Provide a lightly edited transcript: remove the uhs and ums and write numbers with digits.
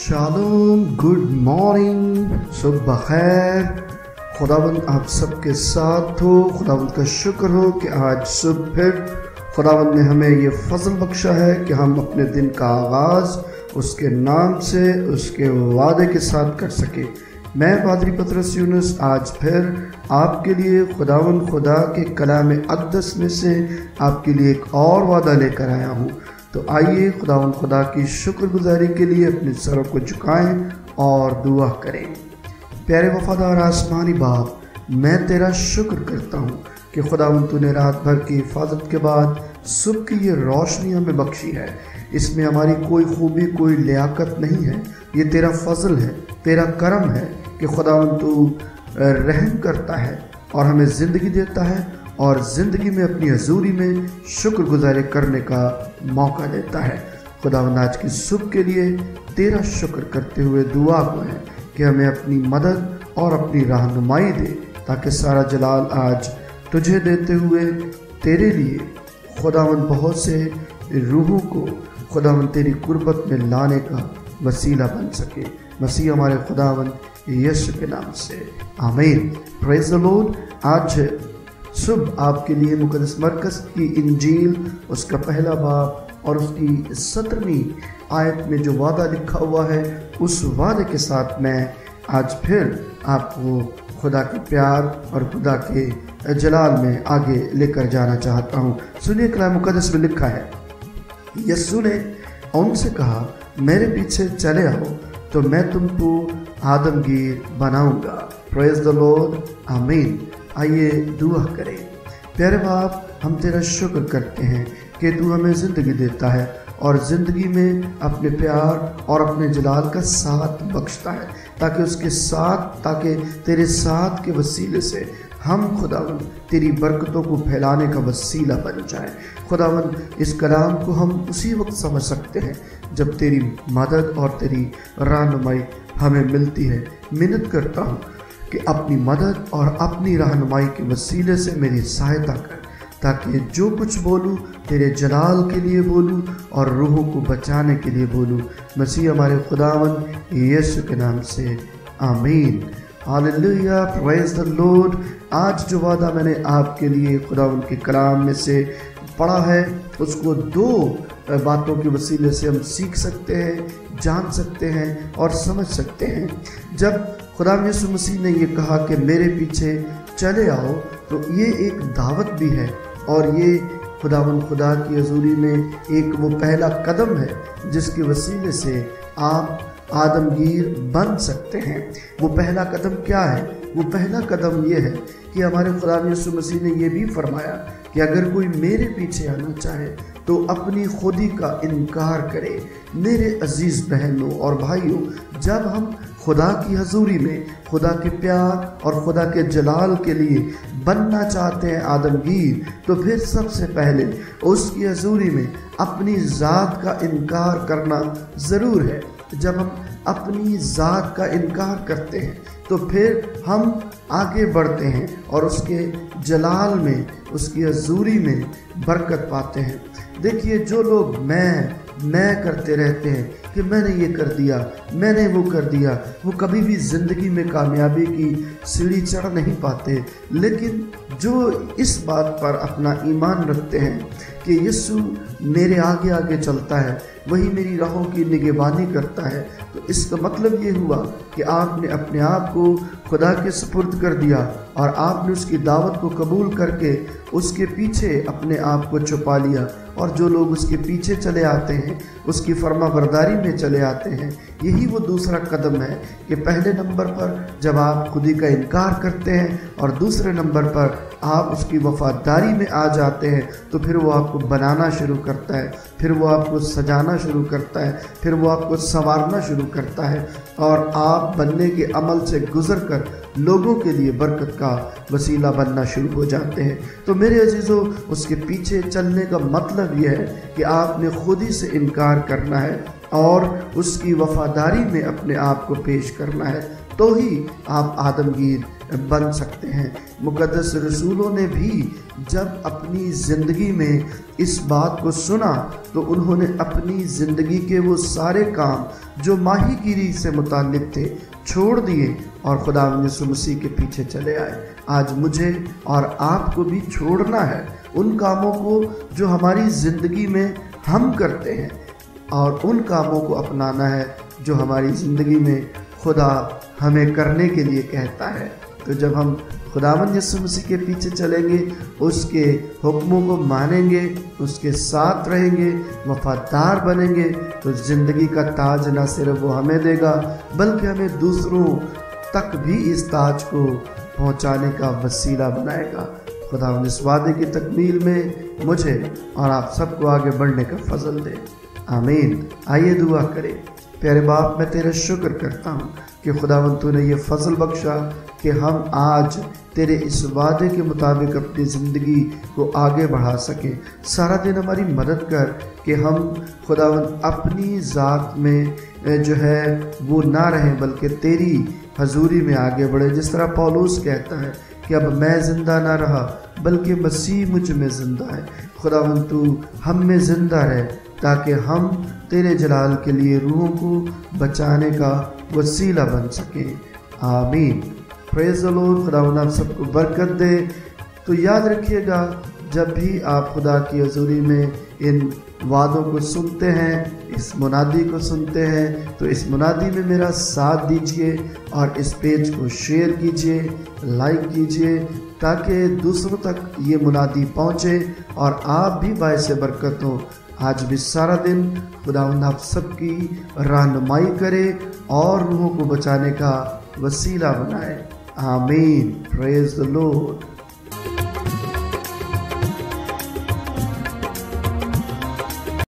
Shalom, good morning, सुबह खैर। खुदावंद आप सबके साथ हो। खुदावंद का शुक्र हो कि आज सुबह फिर खुदावंद ने हमें ये फजल बख्शा है कि हम अपने दिन का आगाज़ उसके नाम से, उसके वादे के साथ कर सके। मैं पादरी पतरस यूनुस आज फिर आपके लिए खुदावंद खुदा के कलाम अक़दस में से आपके लिए एक और वादा लेकर आया हूँ। तो आइए खुदावंद खुदा की शुक्रगुजारी के लिए अपने सरों को झुकाएं और दुआ करें। प्यारे वफादार आसमानी बाप, मैं तेरा शुक्र करता हूँ कि खुदावंद तूने रात भर की हिफाजत के बाद सुबह की ये रोशनी हमें बख्शी है। इसमें हमारी कोई खूबी, कोई लियाकत नहीं है, ये तेरा फजल है, तेरा करम है कि खुदावंद तू रहम करता है और हमें ज़िंदगी देता है और ज़िंदगी में अपनी हजूरी में शुक्रगुजारी करने का मौका देता है। खुदावंद आज की सुबह के लिए तेरा शुक्र करते हुए दुआ को है कि हमें अपनी मदद और अपनी रहनुमाई दे, ताकि सारा जलाल आज तुझे देते हुए तेरे लिए खुदावंद बहुत से रूहों को खुदावंद तेरी कुर्बत में लाने का वसीला बन सके। मसीह हमारे खुदावंद यीशु के नाम से आमीन। Praise the Lord. आज सुबह आपके लिए मुक़द्दस मरकज़ की इंजील उसका पहला बाब और उसकी 17वीं आयत में जो वादा लिखा हुआ है, उस वादे के साथ मैं आज फिर आपको खुदा के प्यार और खुदा के जलाल में आगे लेकर जाना चाहता हूँ। सुनिए, कलाम मुक़द्दस में लिखा है, यीशु ने उनसे कहा, मेरे पीछे चले आओ तो मैं तुमको आदमगीर बनाऊंगा। प्रेज़ द लॉर्ड, आमीन। आइए दुआ करें। प्यारे बाप, हम तेरा शुक्र करते हैं कि तू हमें ज़िंदगी देता है और ज़िंदगी में अपने प्यार और अपने जलाल का साथ बख्शता है, ताकि तेरे साथ के वसीले से हम खुदावंद तेरी बरकतों को फैलाने का वसीला बन जाए। खुदावंद, इस कलाम को हम उसी वक्त समझ सकते हैं जब तेरी मदद और तेरी रहनुमाई हमें मिलती है। मिन्नत करता हूँ कि अपनी मदद और अपनी रहनुमाई के वसीले से मेरी सहायता कर, ताकि जो कुछ बोलूँ तेरे जलाल के लिए बोलूँ और रूहों को बचाने के लिए बोलूँ। मसीह हमारे खुदावंद यीशु के नाम से आमीन। Hallelujah, praise the Lord. आज जो वादा मैंने आपके लिए खुदावंद के कलाम में से पढ़ा है, उसको दो बातों के वसीले से हम सीख सकते हैं, जान सकते हैं और समझ सकते हैं। जब खुदा यीशु मसीह ने ये कहा कि मेरे पीछे चले आओ, तो ये एक दावत भी है और ये खुदावंद खुदा की हजूरी में एक वो पहला कदम है जिसके वसीले से आप आदमगीर बन सकते हैं। वो पहला कदम क्या है? वो पहला कदम ये है कि हमारे खुदा यीशु मसीह ने ये भी फरमाया कि अगर कोई मेरे पीछे आना चाहे तो अपनी खुदी का इनकार करे। मेरे अजीज़ बहनों और भाइयों, जब हम खुदा की हजूरी में खुदा के प्यार और खुदा के जलाल के लिए बनना चाहते हैं आदमगीर, तो फिर सबसे पहले उसकी हजूरी में अपनी ज़ात का इनकार करना ज़रूर है। जब हम अपनी ज़ात का इनकार करते हैं तो फिर हम आगे बढ़ते हैं और उसके जलाल में, उसकी हजूरी में बरकत पाते हैं। देखिए, जो लोग मैं करते रहते हैं कि मैंने ये कर दिया, मैंने वो कर दिया, वो कभी भी ज़िंदगी में कामयाबी की सीढ़ी चढ़ नहीं पाते। लेकिन जो इस बात पर अपना ईमान रखते हैं कि यीशु मेरे आगे आगे चलता है, वही मेरी राहों की निगहबानी करता है, तो इसका मतलब ये हुआ कि आपने अपने आप को खुदा के सुपुर्द कर दिया और आपने उसकी दावत को कबूल करके उसके पीछे अपने आप को छुपा लिया। और जो लोग उसके पीछे चले आते हैं, उसकी फर्माबरदारी में चले आते हैं, यही वो दूसरा कदम है कि पहले नंबर पर जब आप खुदी का इनकार करते हैं और दूसरे नंबर पर आप उसकी वफादारी में आ जाते हैं, तो फिर वो आपको बनाना शुरू करता है, फिर वो आपको सजाना शुरू करता है, फिर वो आपको संवारना शुरू करता है और आप बनने के अमल से गुजर कर लोगों के लिए बरकत का वसीला बनना शुरू हो जाते हैं। तो मेरे अजीज़ों, उसके पीछे चलने का मतलब यह है कि आपने खुद ही से इनकार करना है और उसकी वफादारी में अपने आप को पेश करना है। तो ही आप आदमगीर बन सकते हैं। मुकद्दस रसूलों ने भी जब अपनी ज़िंदगी में इस बात को सुना तो उन्होंने अपनी ज़िंदगी के वो सारे काम जो माहीगीरी से मुताल्लिक थे छोड़ दिए और खुदा यीशु मसीह के पीछे चले आए। आज मुझे और आपको भी छोड़ना है उन कामों को जो हमारी ज़िंदगी में हम करते हैं और उन कामों को अपनाना है जो हमारी ज़िंदगी में खुदा हमें करने के लिए कहता है। तो जब हम खुदावंद यीशु मसीह के पीछे चलेंगे, उसके हुक्मों को मानेंगे, उसके साथ रहेंगे, वफादार बनेंगे, तो ज़िंदगी का ताज न सिर्फ वो हमें देगा बल्कि हमें दूसरों तक भी इस ताज को पहुंचाने का वसीला बनाएगा। खुदावंद इस वादे की तकमील में मुझे और आप सबको आगे बढ़ने का फजल दे। आमीन। आइए दुआ करें। प्यारे बाप, मैं तेरा शुक्र करता हूँ कि खुदावंद तूने ये फजल बख्शा कि हम आज तेरे इस वादे के मुताबिक अपनी ज़िंदगी को आगे बढ़ा सकें। सारा दिन हमारी मदद कर कि हम खुदावंद अपनी ज़ात में जो है वो ना रहें बल्कि तेरी हजूरी में आगे बढ़े। जिस तरह पौलुस कहता है कि अब मैं ज़िंदा ना रहा बल्कि मसीह मुझ में ज़िंदा है। खुदावंद तू हम में ज़िंदा रहे ताकि हम तेरे जलाल के लिए रूहों को बचाने का वसीला बन सकें। आमीन। Praise the Lord. खुदावंद आप सबको बरकत दे। तो याद रखिएगा, जब भी आप खुदा की हजूरी में इन वादों को सुनते हैं, इस मुनादी को सुनते हैं, तो इस मुनादी में मेरा साथ दीजिए और इस पेज को शेयर कीजिए, लाइक कीजिए, ताकि दूसरों तक ये मुनादी पहुँचे और आप भी बायस बरकत हो। आज भी सारा दिन खुदावंद आप सबकी रहनुमाई करे और रूहों को बचाने का वसीला बनाए। आमीन। Praise the Lord.